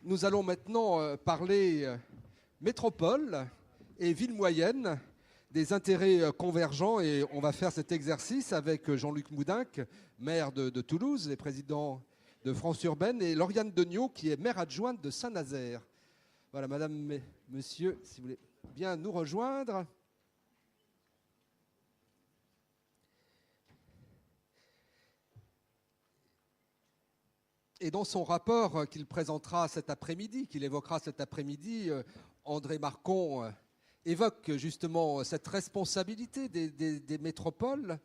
Nous allons maintenant parler métropole et ville moyenne, des intérêts convergents, et on va faire cet exercice avec Jean-Luc Moudenc, maire de Toulouse et président de France Urbaine, et Lauriane Degnaud, qui est maire adjointe de Saint-Nazaire. Voilà, madame, monsieur, si vous voulez bien nous rejoindre. Et dans son rapport qu'il présentera cet après-midi, qu'il évoquera cet après-midi, André Marcon évoque justement cette responsabilité des métropoles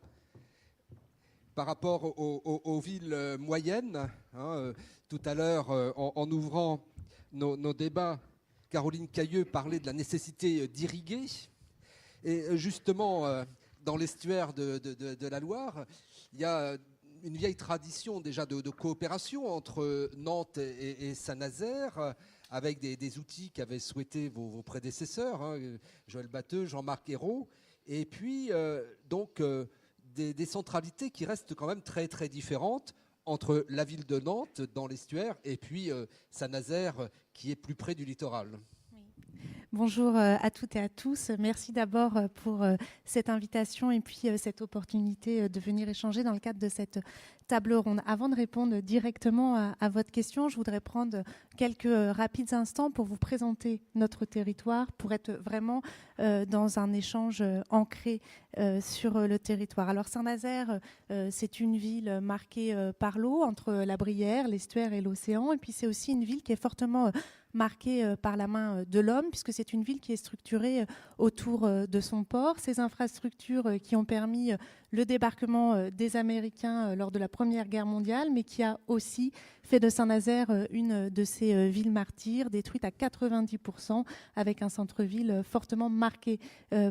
par rapport aux villes moyennes. Tout à l'heure, en ouvrant nos débats, Caroline Cayeux parlait de la nécessité d'irriguer. Et justement, dans l'estuaire de la Loire, il y a une vieille tradition déjà de coopération entre Nantes et Saint-Nazaire, avec des outils qu'avaient souhaité vos prédécesseurs, Joël Batteux, Jean-Marc Ayrault, et puis des centralités qui restent quand même très très différentes entre la ville de Nantes dans l'estuaire et puis Saint-Nazaire qui est plus près du littoral. Bonjour à toutes et à tous. Merci d'abord pour cette invitation et puis cette opportunité de venir échanger dans le cadre de cette table ronde. Avant de répondre directement à votre question, je voudrais prendre quelques rapides instants pour vous présenter notre territoire, pour être vraiment dans un échange ancré sur le territoire. Alors Saint-Nazaire, c'est une ville marquée par l'eau, entre la Brière, l'estuaire et l'océan. Et puis c'est aussi une ville qui est fortement marquée par la main de l'homme, puisque c'est une ville qui est structurée autour de son port. Ces infrastructures qui ont permis le débarquement des Américains lors de la Première Guerre mondiale, mais qui a aussi fait de Saint-Nazaire une de ces villes martyrs, détruite à 90%, avec un centre-ville fortement marqué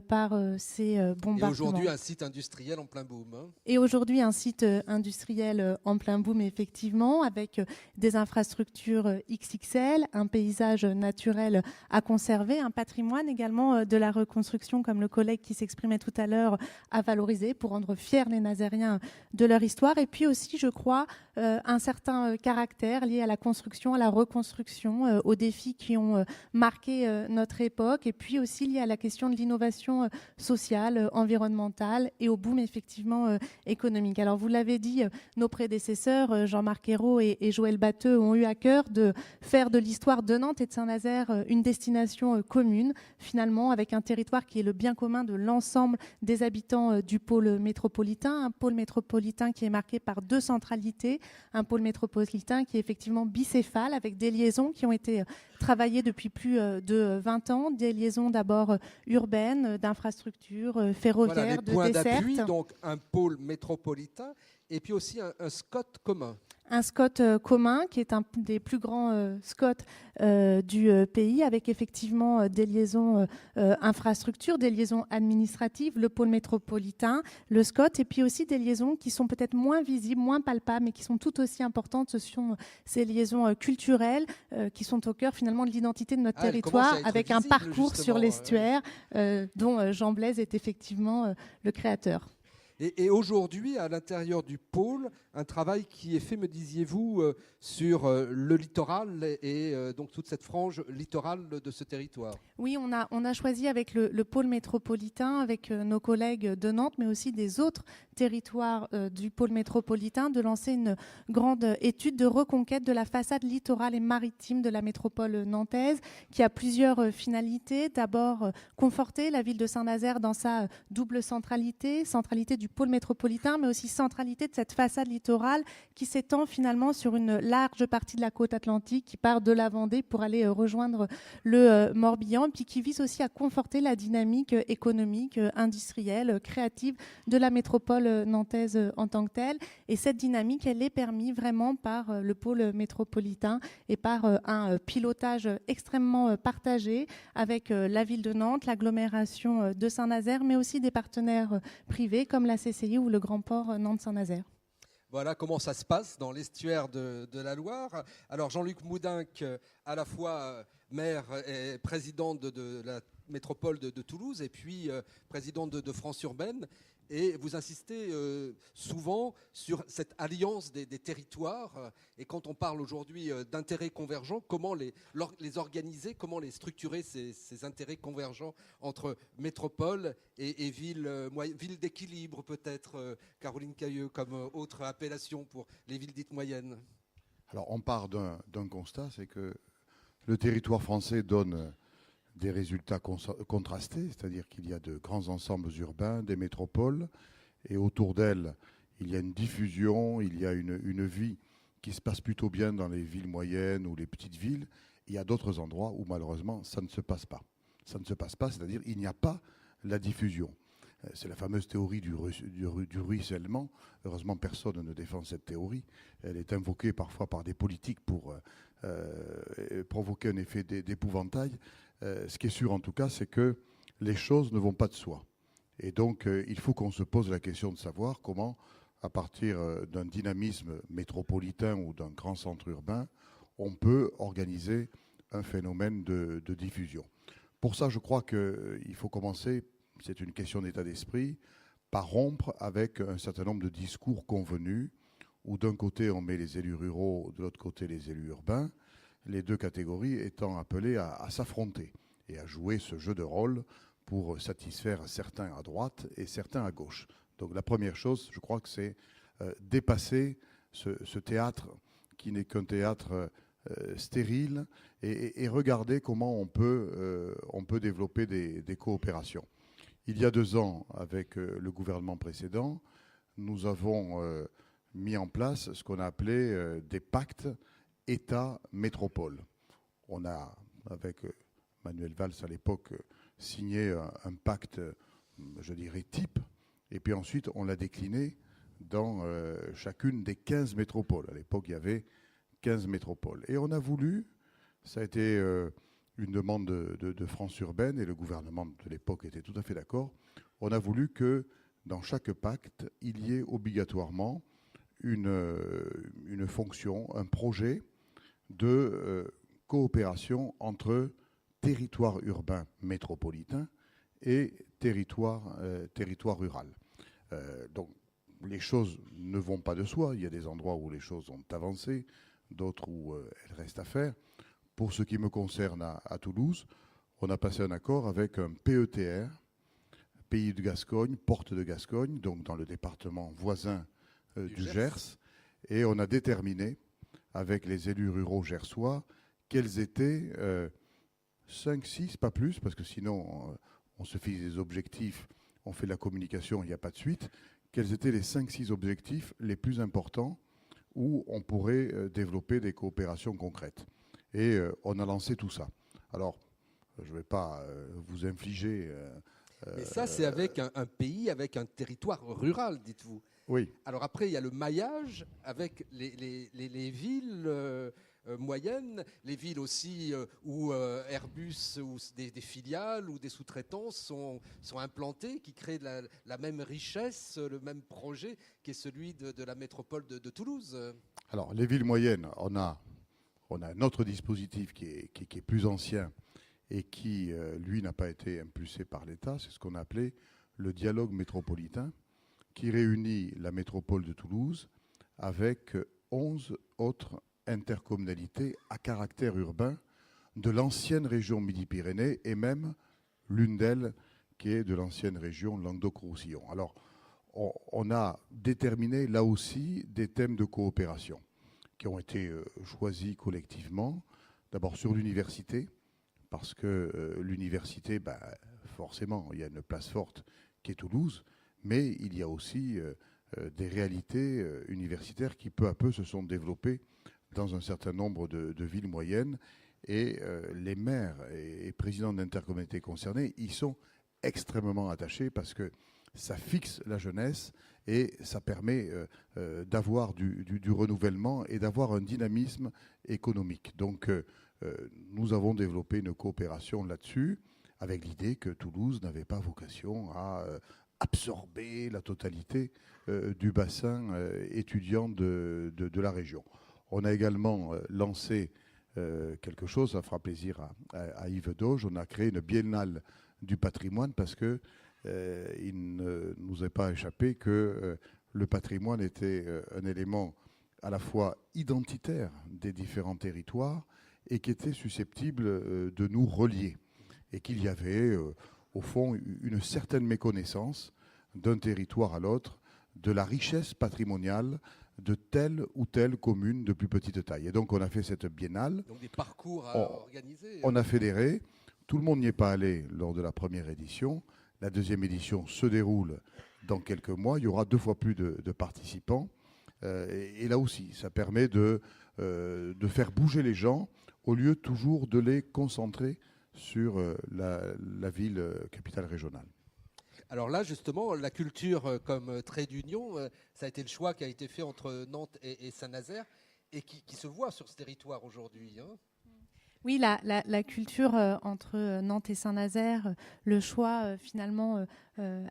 par ces bombardements. Et aujourd'hui, un site industriel en plein boom. Et aujourd'hui, un site industriel en plein boom, effectivement, avec des infrastructures XXL, un paysage naturel à conserver, un patrimoine également de la reconstruction, comme le collègue qui s'exprimait tout à l'heure a valorisé, pour rendre fiers les Nazériens de leur histoire. Et puis aussi, je crois, un certain caractère lié à la construction, à la reconstruction, aux défis qui ont marqué notre époque, et puis aussi lié à la question de l'innovation sociale, environnementale, et au boom effectivement économique. Alors vous l'avez dit, nos prédécesseurs, Jean-Marc Ayrault et Joël Batteux, ont eu à cœur de faire de l'histoire de Nantes et de Saint-Nazaire une destination commune, finalement, avec un territoire qui est le bien commun de l'ensemble des habitants du pôle métropolitain, un pôle métropolitain qui est marqué par deux centralités, un pôle métropolitain qui est effectivement bicéphale, avec des liaisons qui ont été travaillées depuis plus de 20 ans, des liaisons d'abord urbaines, d'infrastructures, ferroviaires, voilà, les de dessertes. points d'appui, donc un pôle métropolitain, et puis aussi un SCOT commun. Un SCOT commun qui est un des plus grands SCOT du pays, avec effectivement des liaisons infrastructures, des liaisons administratives, le pôle métropolitain, le SCOT, et puis aussi des liaisons qui sont peut-être moins visibles, moins palpables, mais qui sont tout aussi importantes. Ce sont ces liaisons culturelles qui sont au cœur finalement de l'identité de notre territoire, avec visible, un parcours justement, sur l'estuaire dont Jean Blaise est effectivement le créateur. Et aujourd'hui, à l'intérieur du pôle, un travail qui est fait, me disiez-vous, sur le littoral et donc toute cette frange littorale de ce territoire. Oui, on a choisi avec le pôle métropolitain, avec nos collègues de Nantes, mais aussi des autres territoires du pôle métropolitain, de lancer une grande étude de reconquête de la façade littorale et maritime de la métropole nantaise, qui a plusieurs finalités. D'abord, conforter la ville de Saint-Nazaire dans sa double centralité du pôle métropolitain, mais aussi centralité de cette façade littorale qui s'étend finalement sur une large partie de la côte atlantique, qui part de la Vendée pour aller rejoindre le Morbihan, puis qui vise aussi à conforter la dynamique économique, industrielle, créative de la métropole nantaise en tant que telle. Et cette dynamique, elle est permise vraiment par le pôle métropolitain et par un pilotage extrêmement partagé avec la ville de Nantes, l'agglomération de Saint-Nazaire, mais aussi des partenaires privés comme la CCI ou le Grand Port Nantes-Saint-Nazaire. Voilà comment ça se passe dans l'estuaire de la Loire. Alors Jean-Luc Moudenc, à la fois maire et président de la métropole de Toulouse et puis présidente de France Urbaine. Et vous insistez souvent sur cette alliance des territoires. Et quand on parle aujourd'hui d'intérêts convergents, comment les organiser, comment les structurer, ces intérêts convergents entre métropole et villes d'équilibre, peut-être, Caroline Cayeux, comme autre appellation pour les villes dites moyennes? Alors, on part d'un constat, c'est que le territoire français donne des résultats contrastés, c'est-à-dire qu'il y a de grands ensembles urbains, des métropoles, et autour d'elles, il y a une diffusion, il y a une vie qui se passe plutôt bien dans les villes moyennes ou les petites villes. Il y a d'autres endroits où, malheureusement, ça ne se passe pas. Ça ne se passe pas, c'est-à-dire qu'il n'y a pas la diffusion. C'est la fameuse théorie du ruissellement. Heureusement, personne ne défend cette théorie. Elle est invoquée parfois par des politiques pour provoquer un effet d'épouvantail. Ce qui est sûr, en tout cas, c'est que les choses ne vont pas de soi. Et donc, il faut qu'on se pose la question de savoir comment, à partir d'un dynamisme métropolitain ou d'un grand centre urbain, on peut organiser un phénomène de diffusion. Pour ça, je crois qu'il faut commencer, c'est une question d'état d'esprit, par rompre avec un certain nombre de discours convenus, où d'un côté on met les élus ruraux, de l'autre côté les élus urbains, les deux catégories étant appelées à s'affronter et à jouer ce jeu de rôle pour satisfaire certains à droite et certains à gauche. Donc la première chose, je crois que c'est dépasser ce théâtre qui n'est qu'un théâtre stérile et regarder comment on peut développer des coopérations. Il y a 2 ans, avec le gouvernement précédent, nous avons mis en place ce qu'on a appelé des pactes État-métropole. On a, avec Manuel Valls à l'époque, signé un pacte, je dirais, type, et puis ensuite on l'a décliné dans chacune des 15 métropoles. À l'époque, il y avait 15 métropoles. Et on a voulu, ça a été une demande de France Urbaine, et le gouvernement de l'époque était tout à fait d'accord, on a voulu que dans chaque pacte, il y ait obligatoirement une fonction, un projet de coopération entre territoire urbain métropolitain et territoire rural. Donc les choses ne vont pas de soi. Il y a des endroits où les choses ont avancé, d'autres où elles restent à faire. Pour ce qui me concerne à Toulouse, on a passé un accord avec un PETR, Pays de Gascogne, Porte de Gascogne, donc dans le département voisin du Gers, et on a déterminé avec les élus ruraux gersois quels étaient 5, 6, pas plus, parce que sinon on se fixe des objectifs, on fait de la communication, il n'y a pas de suite, quels étaient les 5, 6 objectifs les plus importants où on pourrait développer des coopérations concrètes. Et on a lancé tout ça. Alors, je ne vais pas vous infliger... Mais ça, c'est avec un pays, avec un territoire rural, dites-vous. Oui. Alors après, il y a le maillage avec les villes moyennes, les villes aussi où Airbus ou des filiales ou des sous-traitants sont implantés, qui créent la même richesse, le même projet qui est celui de la métropole de Toulouse. Alors, les villes moyennes, on a un autre dispositif qui est plus ancien et qui, lui, n'a pas été impulsé par l'État. C'est ce qu'on a appelé le dialogue métropolitain, qui réunit la métropole de Toulouse avec 11 autres intercommunalités à caractère urbain de l'ancienne région Midi-Pyrénées et même l'une d'elles qui est de l'ancienne région Languedoc-Roussillon. Alors, on a déterminé là aussi des thèmes de coopération qui ont été choisis collectivement. D'abord sur l'université, parce que l'université, forcément, il y a une place forte qui est Toulouse, mais il y a aussi des réalités universitaires qui peu à peu se sont développées dans un certain nombre de villes moyennes. Et les maires et présidents d'intercommunalités concernées y sont extrêmement attachés parce que ça fixe la jeunesse et ça permet d'avoir du renouvellement et d'avoir un dynamisme économique. Donc nous avons développé une coopération là-dessus avec l'idée que Toulouse n'avait pas vocation à absorber la totalité du bassin étudiant de la région. On a également lancé quelque chose, ça fera plaisir à Yves Dauge. On a créé une biennale du patrimoine parce que il ne nous est pas échappé que le patrimoine était un élément à la fois identitaire des différents territoires et qui était susceptible de nous relier. Et qu'il y avait, au fond, une certaine méconnaissance d'un territoire à l'autre, de la richesse patrimoniale de telle ou telle commune de plus petite taille. Et donc on a fait cette biennale. Donc des parcours à organiser. On a fédéré. Tout le monde n'y est pas allé lors de la première édition. La deuxième édition se déroule dans quelques mois. Il y aura 2 fois plus de participants. Et là aussi, ça permet de faire bouger les gens au lieu toujours de les concentrer sur la ville capitale régionale. Alors là, justement, la culture comme trait d'union, ça a été le choix qui a été fait entre Nantes et Saint-Nazaire et qui se voit sur ce territoire aujourd'hui. Hein. Oui, la culture entre Nantes et Saint-Nazaire, le choix finalement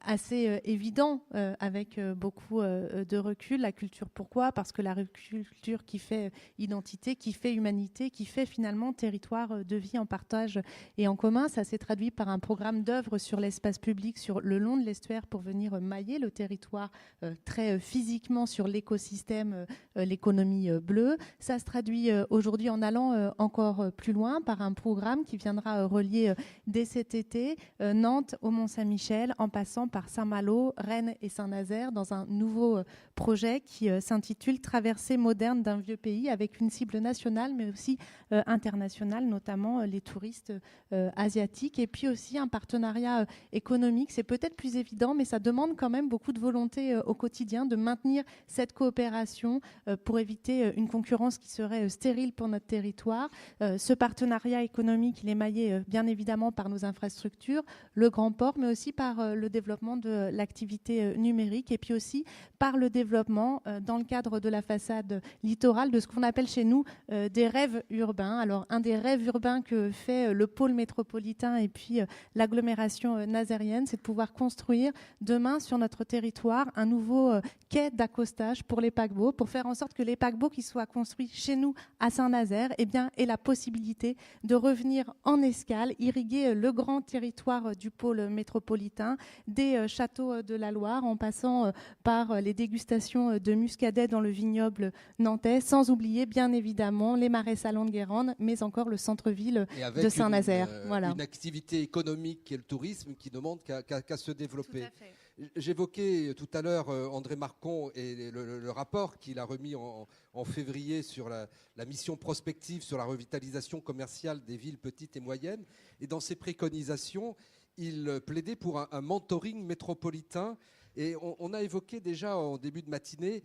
assez évident avec beaucoup de recul. La culture, pourquoi ? Parce que la culture qui fait identité, qui fait humanité, qui fait finalement territoire de vie en partage et en commun, ça s'est traduit par un programme d'œuvres sur l'espace public sur le long de l'estuaire pour venir mailler le territoire très physiquement sur l'écosystème, l'économie bleue. Ça se traduit aujourd'hui en allant encore plus loin par un programme qui viendra relier dès cet été Nantes au Mont-Saint-Michel en passant par Saint-Malo, Rennes et Saint-Nazaire dans un nouveau projet qui s'intitule Traversée moderne d'un vieux pays avec une cible nationale mais aussi internationale, notamment les touristes asiatiques et puis aussi un partenariat économique. C'est peut-être plus évident mais ça demande quand même beaucoup de volonté au quotidien de maintenir cette coopération pour éviter une concurrence qui serait stérile pour notre territoire. Ce partenariat économique, il est maillé bien évidemment par nos infrastructures, le grand port, mais aussi par le développement de l'activité numérique et puis aussi par le développement dans le cadre de la façade littorale de ce qu'on appelle chez nous des rêves urbains. Alors un des rêves urbains que fait le pôle métropolitain et puis l'agglomération nazérienne, c'est de pouvoir construire demain sur notre territoire un nouveau quai d'accostage pour les paquebots, pour faire en sorte que les paquebots qui soient construits chez nous à Saint-Nazaire aient la possibilité de revenir en escale, irriguer le grand territoire du pôle métropolitain, des châteaux de la Loire, en passant par les dégustations de muscadet dans le vignoble nantais, sans oublier bien évidemment les marais salants de Guérande, mais encore le centre-ville de Saint-Nazaire. Voilà. Une activité économique qui est le tourisme qui ne demande qu'à se développer. J'évoquais tout à l'heure André Marcon et le rapport qu'il a remis en février sur la mission prospective sur la revitalisation commerciale des villes petites et moyennes. Et dans ses préconisations, il plaidait pour un mentoring métropolitain. Et on a évoqué déjà en début de matinée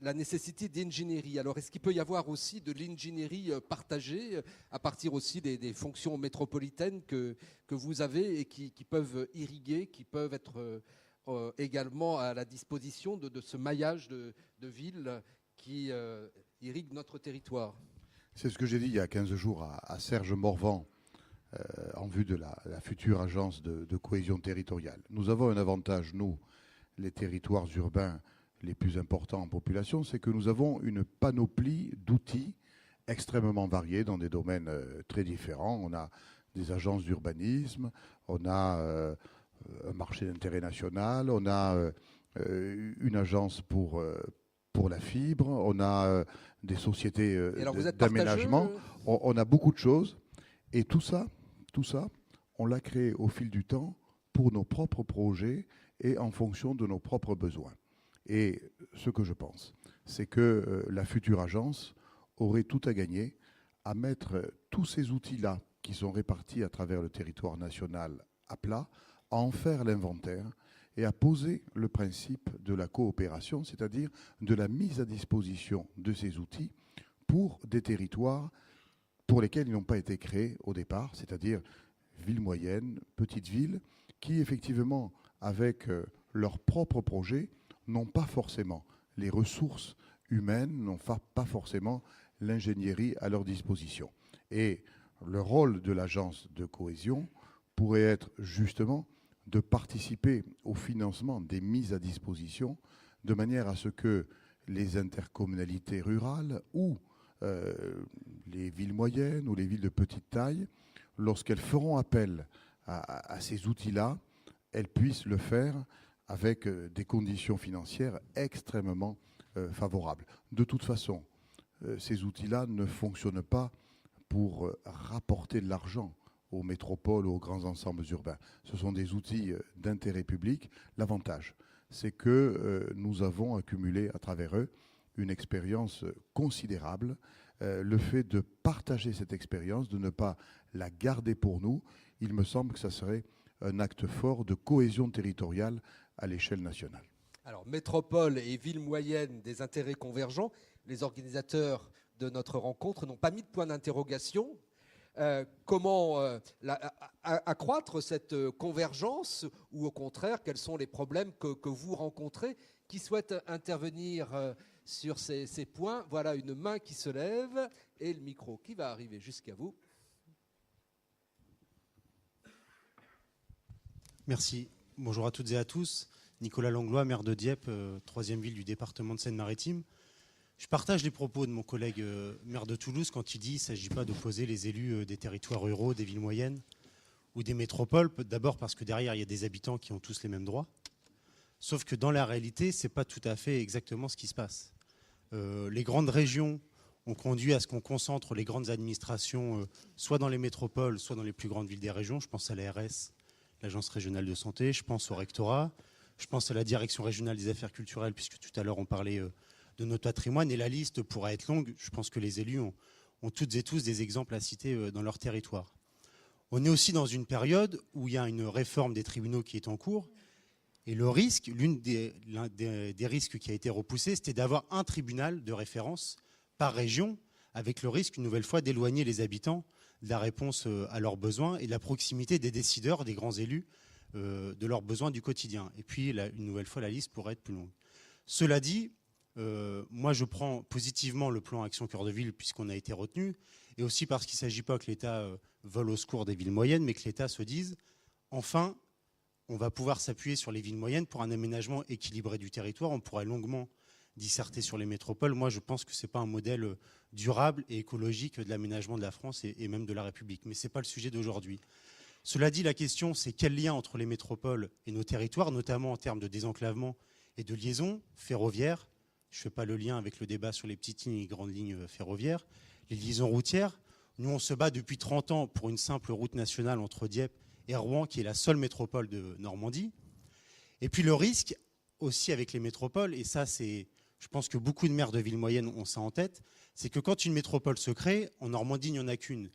la nécessité d'ingénierie. Alors, est-ce qu'il peut y avoir aussi de l'ingénierie partagée à partir aussi des fonctions métropolitaines que vous avez et qui peuvent irriguer, qui peuvent être également à la disposition de ce maillage de villes qui irrigue notre territoire? C'est ce que j'ai dit il y a 15 jours à Serge Morvan en vue de la future agence de cohésion territoriale. Nous avons un avantage, nous, les territoires urbains les plus importants en population, c'est que nous avons une panoplie d'outils extrêmement variés dans des domaines très différents. On a des agences d'urbanisme, on a un marché d'intérêt national, on a une agence pour la fibre, on a des sociétés d'aménagement, on a beaucoup de choses. Et tout ça, on l'a créé au fil du temps pour nos propres projets et en fonction de nos propres besoins. Et ce que je pense, c'est que la future agence aurait tout à gagner à mettre tous ces outils-là qui sont répartis à travers le territoire national à plat, à en faire l'inventaire et à poser le principe de la coopération, c'est-à-dire de la mise à disposition de ces outils pour des territoires pour lesquels ils n'ont pas été créés au départ, c'est-à-dire villes moyennes, petites villes, qui effectivement, avec leurs propres projets, n'ont pas forcément les ressources humaines, n'ont pas forcément l'ingénierie à leur disposition. Et le rôle de l'agence de cohésion pourrait être justement de participer au financement des mises à disposition de manière à ce que les intercommunalités rurales ou les villes moyennes ou les villes de petite taille, lorsqu'elles feront appel à ces outils-là, elles puissent le faire avec des conditions financières extrêmement favorables. De toute façon, ces outils-là ne fonctionnent pas pour rapporter de l'argent aux métropoles ou aux grands ensembles urbains. Ce sont des outils d'intérêt public. L'avantage, c'est que nous avons accumulé à travers eux une expérience considérable. Le fait de partager cette expérience, de ne pas la garder pour nous, il me semble que ça serait un acte fort de cohésion territoriale à l'échelle nationale. Alors, métropole et ville moyenne, des intérêts convergents. Les organisateurs de notre rencontre n'ont pas mis de point d'interrogation. Comment accroître cette convergence, ou au contraire, quels sont les problèmes que vous rencontrez? Qui souhaite intervenir sur ces points? Voilà une main qui se lève et le micro qui va arriver jusqu'à vous. Merci. Bonjour à toutes et à tous. Nicolas Langlois, maire de Dieppe, troisième ville du département de Seine-Maritime. Je partage les propos de mon collègue maire de Toulouse quand il dit qu'il ne s'agit pas d'opposer les élus des territoires ruraux, des villes moyennes ou des métropoles. D'abord parce que derrière, il y a des habitants qui ont tous les mêmes droits. Sauf que dans la réalité, ce n'est pas tout à fait exactement ce qui se passe. Les grandes régions ont conduit à ce qu'on concentre les grandes administrations soit dans les métropoles, soit dans les plus grandes villes des régions. Je pense à l'ARS, l'Agence régionale de santé, je pense au rectorat, je pense à la Direction régionale des affaires culturelles, puisque tout à l'heure on parlait de notre patrimoine, et la liste pourrait être longue. Je pense que les élus ont toutes et tous des exemples à citer dans leur territoire. On est aussi dans une période où il y a une réforme des tribunaux qui est en cours, et le risque, l'un des risques qui a été repoussé, c'était d'avoir un tribunal de référence par région, avec le risque, une nouvelle fois, d'éloigner les habitants de la réponse à leurs besoins et de la proximité des décideurs, des grands élus, de leurs besoins du quotidien. Et puis, une nouvelle fois, la liste pourrait être plus longue. Cela dit, moi, je prends positivement le plan Action Cœur de Ville, puisqu'on a été retenu, et aussi parce qu'il ne s'agit pas que l'État vole au secours des villes moyennes, mais que l'État se dise, enfin, on va pouvoir s'appuyer sur les villes moyennes pour un aménagement équilibré du territoire. On pourrait longuement disserter sur les métropoles. Moi, je pense que ce n'est pas un modèle durable et écologique de l'aménagement de la France et même de la République. Mais ce n'est pas le sujet d'aujourd'hui. Cela dit, la question, c'est quel lien entre les métropoles et nos territoires, notamment en termes de désenclavement et de liaison ferroviaire. Je ne fais pas le lien avec le débat sur les petites lignes et les grandes lignes ferroviaires. Les liaisons routières. Nous, on se bat depuis 30 ans pour une simple route nationale entre Dieppe et Rouen, qui est la seule métropole de Normandie. Et puis le risque aussi avec les métropoles, et ça, je pense que beaucoup de maires de villes moyennes ont ça en tête, c'est que quand une métropole se crée, en Normandie, il n'y en a qu'une.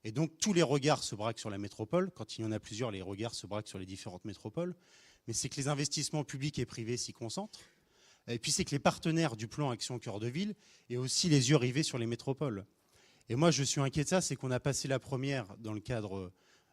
Et donc, tous les regards se braquent sur la métropole. Quand il y en a plusieurs, les regards se braquent sur les différentes métropoles. Mais c'est que les investissements publics et privés s'y concentrent. Et puis, c'est que les partenaires du plan Action Cœur de Ville aient aussi les yeux rivés sur les métropoles. Et moi, je suis inquiet de ça, c'est qu'on a passé la première dans le cadre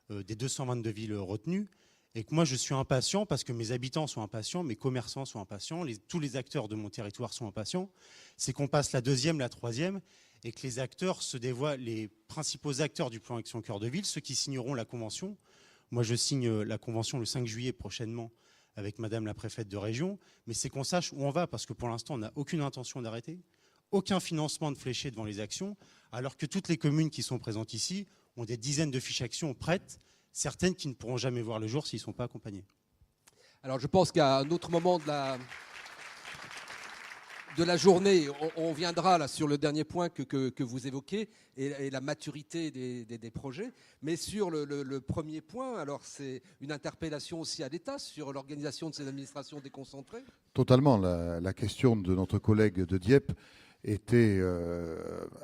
des 222 villes retenues, et que moi, je suis impatient parce que mes habitants sont impatients, mes commerçants sont impatients, tous les acteurs de mon territoire sont impatients. C'est qu'on passe la deuxième, la troisième, et que les acteurs se dévoient, les principaux acteurs du plan Action Cœur de Ville, ceux qui signeront la convention. Moi, je signe la convention le 5 juillet prochainement avec Madame la préfète de région, mais c'est qu'on sache où on va, parce que pour l'instant, on n'a aucune intention d'arrêter, aucun financement de fléché devant les actions, alors que toutes les communes qui sont présentes ici ont des dizaines de fiches actions prêtes, certaines qui ne pourront jamais voir le jour s'ils ne sont pas accompagnés. Alors, je pense qu'à un autre moment de la journée, on viendra là sur le dernier point que vous évoquez et la maturité des projets. Mais sur le premier point, alors c'est une interpellation aussi à l'État sur l'organisation de ces administrations déconcentrées. Totalement. La question de notre collègue de Dieppe était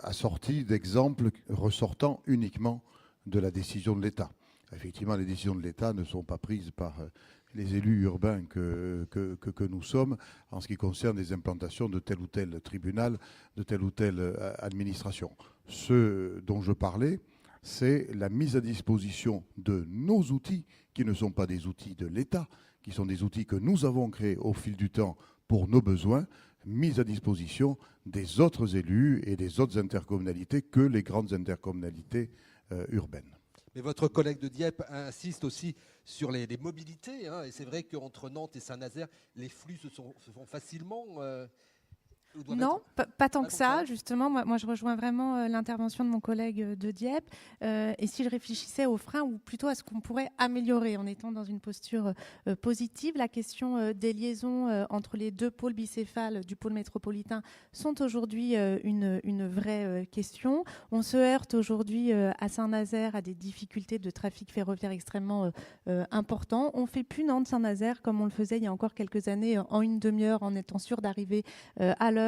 assortie d'exemples ressortant uniquement de la décision de l'État. Effectivement, les décisions de l'État ne sont pas prises par les élus urbains que nous sommes en ce qui concerne les implantations de tel ou tel tribunal, de telle ou telle administration. Ce dont je parlais, c'est la mise à disposition de nos outils, qui ne sont pas des outils de l'État, qui sont des outils que nous avons créés au fil du temps pour nos besoins, mise à disposition des autres élus et des autres intercommunalités que les grandes intercommunalités urbaines. Mais votre collègue de Dieppe insiste aussi sur les mobilités, hein, et c'est vrai qu'entre Nantes et Saint-Nazaire, les flux se font facilement. Non, pas tant Pas que tant que ça. ça. Justement, moi, je rejoins vraiment l'intervention de mon collègue de Dieppe. Et si je réfléchissais aux freins, ou plutôt à ce qu'on pourrait améliorer en étant dans une posture positive, la question des liaisons entre les deux pôles bicéphales du pôle métropolitain sont aujourd'hui une vraie question. On se heurte aujourd'hui à Saint-Nazaire à des difficultés de trafic ferroviaire extrêmement importants. On ne fait plus Nantes-Saint-Nazaire comme on le faisait il y a encore quelques années en une demi-heure en étant sûr d'arriver à l'heure,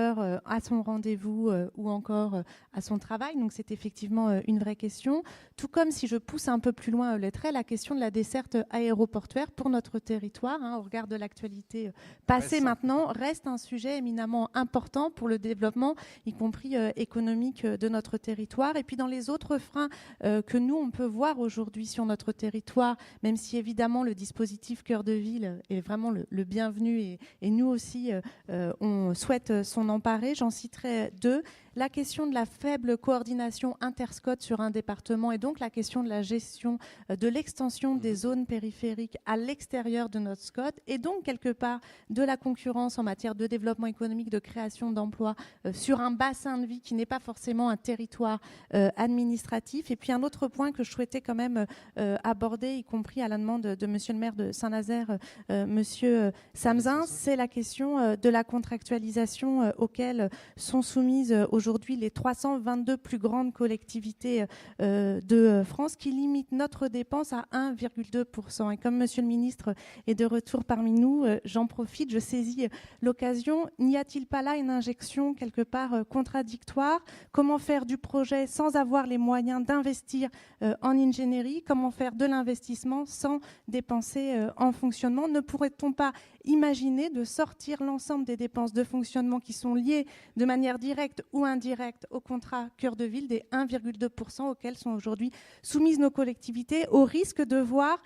à son rendez-vous ou encore à son travail. Donc c'est effectivement une vraie question. Tout comme si je pousse un peu plus loin le trait, la question de la desserte aéroportuaire pour notre territoire, au regard de l'actualité passée maintenant, reste un sujet éminemment important pour le développement, y compris économique de notre territoire. Et puis dans les autres freins que nous, on peut voir aujourd'hui sur notre territoire, même si évidemment le dispositif Cœur de Ville est vraiment le bienvenu et nous aussi, on souhaite s'en emparer. J'en citerai deux. La question de la faible coordination interscot sur un département et donc la question de la gestion de l'extension des zones périphériques à l'extérieur de notre SCOT et donc quelque part de la concurrence en matière de développement économique, de création d'emplois sur un bassin de vie qui n'est pas forcément un territoire administratif. Et puis un autre point que je souhaitais quand même aborder, y compris à la demande de monsieur le maire de Saint-Nazaire, monsieur Samzin, c'est la question de la contractualisation auxquelles sont soumises aujourd'hui les 322 plus grandes collectivités de France qui limitent notre dépense à 1,2%. Et comme monsieur le ministre est de retour parmi nous, j'en profite, je saisis l'occasion. N'y a-t-il pas là une injection quelque part contradictoire ? Comment faire du projet sans avoir les moyens d'investir en ingénierie ? Comment faire de l'investissement sans dépenser en fonctionnement ? Ne pourrait-on pas imaginer de sortir l'ensemble des dépenses de fonctionnement qui sont liées de manière directe ou indirecte au contrat Cœur de Ville des 1,2% auxquels sont aujourd'hui soumises nos collectivités, au risque de voir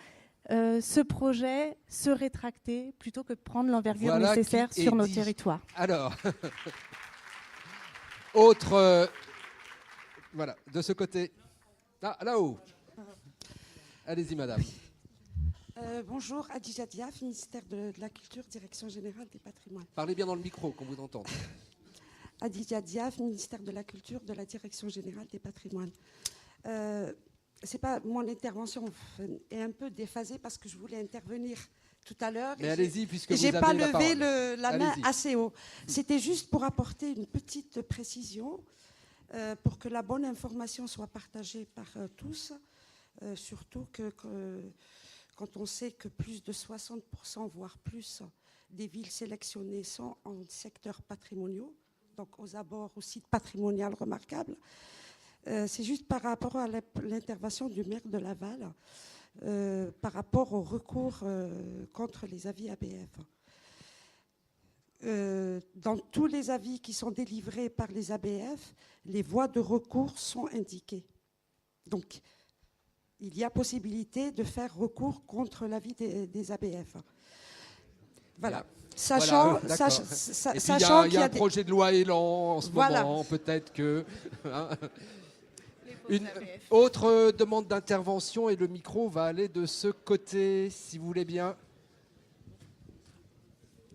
ce projet se rétracter plutôt que de prendre l'envergure nécessaire sur nos territoires. Alors, autre... voilà, de ce côté. Ah, là-haut. Allez-y, madame. Bonjour, Adija Diaf, ministère de la Culture, Direction Générale des Patrimoines. Parlez bien dans le micro, qu'on vous entende. Adija Diaf, ministère de la Culture, de la Direction Générale des Patrimoines. C'est pas, mon intervention est un peu déphasée parce que je voulais intervenir tout à l'heure. Mais allez-y, puisque vous avez la parole. J'ai pas levé la main assez haut. C'était juste pour apporter une petite précision pour que la bonne information soit partagée par tous, surtout que quand on sait que plus de 60%, voire plus, des villes sélectionnées sont en secteur patrimoniaux, donc aux abords au site patrimonial remarquable. C'est juste par rapport à l'intervention du maire de Laval, par rapport au recours contre les avis ABF. Dans tous les avis qui sont délivrés par les ABF, les voies de recours sont indiquées. Donc, il y a possibilité de faire recours contre l'avis des ABF. Voilà. Sachant qu'il y a un projet de loi Élan en ce moment, peut-être que... Une autre demande d'intervention et le micro va aller de ce côté, si vous voulez bien.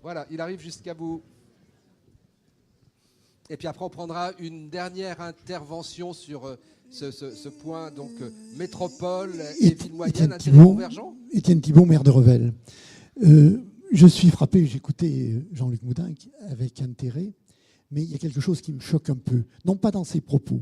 Voilà, il arrive jusqu'à vous. Et puis après, on prendra une dernière intervention sur ce point, donc métropole et ville moyenne, intérêt convergent. Étienne Thibault, maire de Revel. Je suis frappé, j'écoutais Jean-Luc Moudin avec intérêt, mais il y a quelque chose qui me choque un peu, non pas dans ses propos,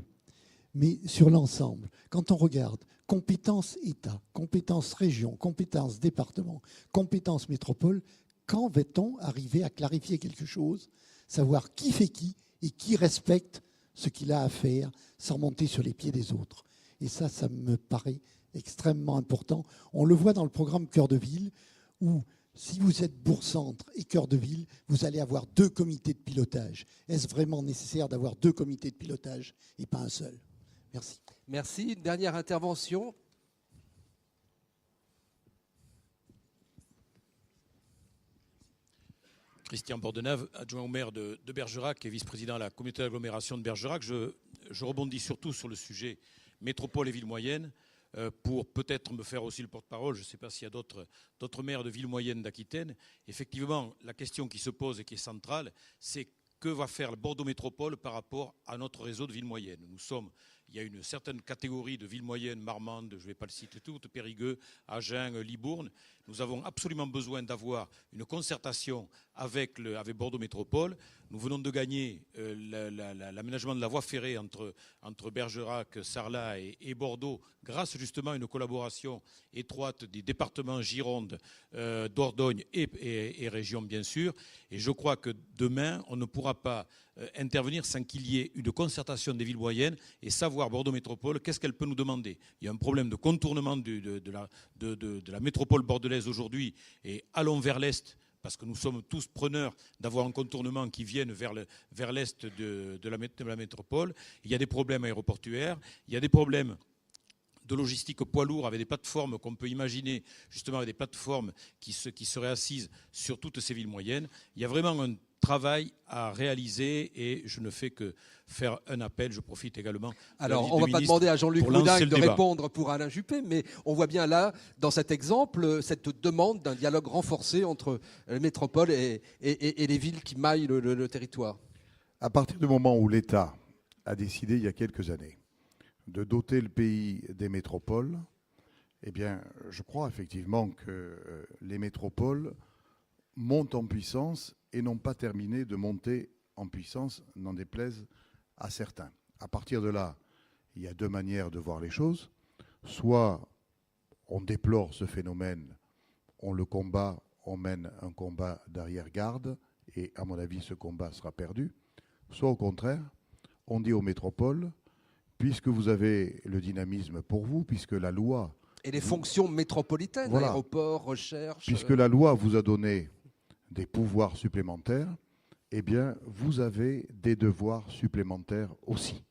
mais sur l'ensemble. Quand on regarde compétences État, compétences région, compétences département, compétences métropole, quand va-t-on arriver à clarifier quelque chose, savoir qui fait qui et qui respecte ce qu'il a à faire sans monter sur les pieds des autres? Et ça me paraît extrêmement important. On le voit dans le programme Cœur de Ville, où si vous êtes bourg-centre et Cœur de Ville, vous allez avoir 2 comités de pilotage. Est-ce vraiment nécessaire d'avoir 2 comités de pilotage et pas un seul? Merci. Merci. Une dernière intervention. Christian Bordenave, adjoint au maire de Bergerac et vice-président à la communauté d'agglomération de Bergerac. Je rebondis surtout sur le sujet métropole et ville moyenne pour peut-être me faire aussi le porte-parole. Je ne sais pas s'il y a d'autres maires de villes moyennes d'Aquitaine. Effectivement, la question qui se pose et qui est centrale, c'est que va faire Bordeaux Métropole par rapport à notre réseau de villes moyennes. Il y a une certaine catégorie de villes moyennes, Marmande, je ne vais pas le citer toutes, Périgueux, Agen, Libourne. Nous avons absolument besoin d'avoir une concertation avec Bordeaux Métropole. Nous venons de gagner l'aménagement de la voie ferrée entre Bergerac, Sarlat et Bordeaux, grâce justement à une collaboration étroite des départements Gironde, Dordogne et région, bien sûr. Et je crois que demain, on ne pourra pas intervenir sans qu'il y ait une concertation des villes moyennes et savoir Bordeaux Métropole, qu'est-ce qu'elle peut nous demander. Il y a un problème de contournement de la métropole bordelaise aujourd'hui, et allons vers l'Est, parce que nous sommes tous preneurs d'avoir un contournement qui vienne vers l'Est de la métropole. Il y a des problèmes aéroportuaires, il y a des problèmes de logistique poids lourd avec des plateformes qu'on peut imaginer, justement avec des plateformes qui seraient assises sur toutes ces villes moyennes. Il y a vraiment un travail à réaliser et je ne fais que faire un appel. Je profite également. Alors, on ne va pas demander à Jean-Luc Moudingue de répondre pour Alain Juppé, mais on voit bien là, dans cet exemple, cette demande d'un dialogue renforcé entre les métropoles et les villes qui maillent le territoire. À partir du moment où l'État a décidé, il y a quelques années, de doter le pays des métropoles, eh bien, je crois effectivement que les métropoles montent en puissance et n'ont pas terminé de monter en puissance, n'en déplaise à certains. À partir de là, il y a deux manières de voir les choses. Soit on déplore ce phénomène, on le combat, on mène un combat d'arrière-garde, et à mon avis, ce combat sera perdu. Soit au contraire, on dit aux métropoles, puisque vous avez le dynamisme pour vous, puisque la loi... Et les fonctions métropolitaines, voilà, aéroport, recherche... Puisque la loi vous a donné des pouvoirs supplémentaires, eh bien, vous avez des devoirs supplémentaires aussi.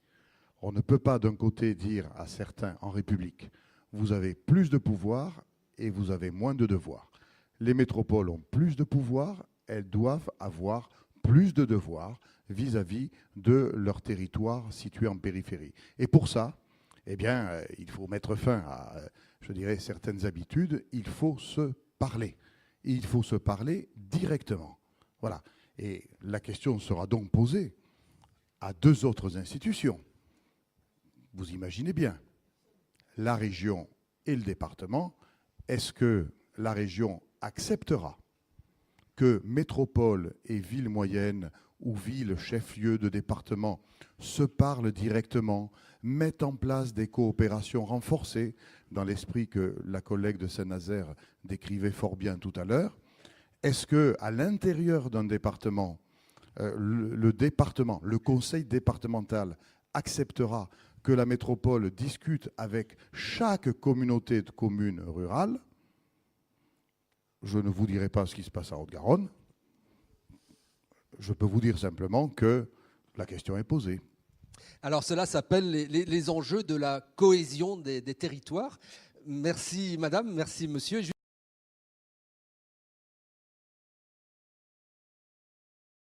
On ne peut pas d'un côté dire à certains en République, vous avez plus de pouvoirs et vous avez moins de devoirs. Les métropoles ont plus de pouvoirs, elles doivent avoir plus de devoirs vis-à-vis de leur territoire situé en périphérie. Et pour ça, eh bien, il faut mettre fin à, je dirais, certaines habitudes, il faut se parler. Et il faut se parler directement. Voilà. Et la question sera donc posée à deux autres institutions. Vous imaginez bien, la région et le département, est-ce que la région acceptera que métropole et ville moyenne ou ville chef-lieu de département se parlent directement, mettent en place des coopérations renforcées, dans l'esprit que la collègue de Saint-Nazaire décrivait fort bien tout à l'heure? Est-ce qu'à l'intérieur d'un département, le conseil départemental acceptera que la métropole discute avec chaque communauté de communes rurales? Je ne vous dirai pas ce qui se passe à Haute-Garonne. Je peux vous dire simplement que la question est posée. Alors cela s'appelle les enjeux de la cohésion des territoires. Merci madame, merci monsieur.